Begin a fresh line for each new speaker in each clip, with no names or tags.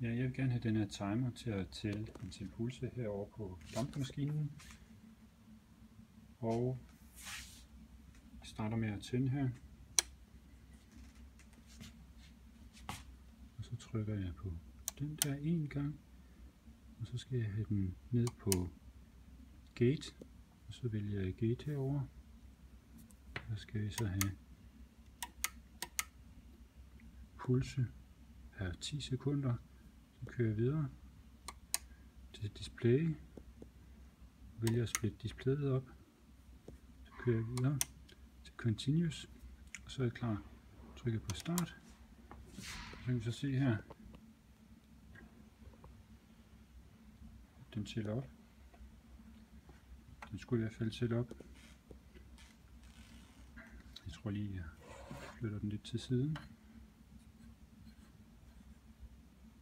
Ja, jeg vil gerne have den her timer til at tælle antal pulse herovre på dampmaskinen. Og jeg starter med at tænde her. Og så trykker jeg på den der en gang. Og så skal jeg have den ned på gate. Og så vælger jeg gate herovre. Så skal vi så have pulse per 10 sekunder. Så kører jeg videre til display. Vælger at splitte displayet op. Så kører jeg videre til continuous. Og så er jeg klar. Trykker på start. Så kan vi så se her. Den tæller op. Den skulle i hvert fald tælle op. Jeg tror lige, jeg flytter den lidt til siden.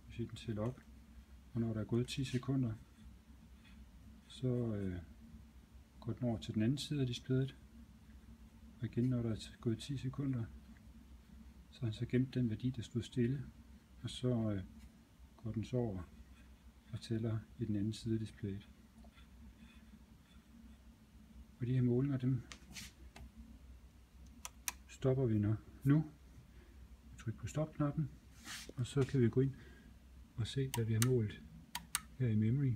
Se, den tæller op. Og når der er gået 10 sekunder, så går den over til den anden side af displayet. Og igen, når der er gået 10 sekunder, så har han så gemt den værdi, der stod stille. Og så går den så over og tæller i den anden side af displayet. Og de her målinger, dem stopper vi nu. Tryk på stop-knappen, og så kan vi gå ind og se, hvad vi har målt her i memory.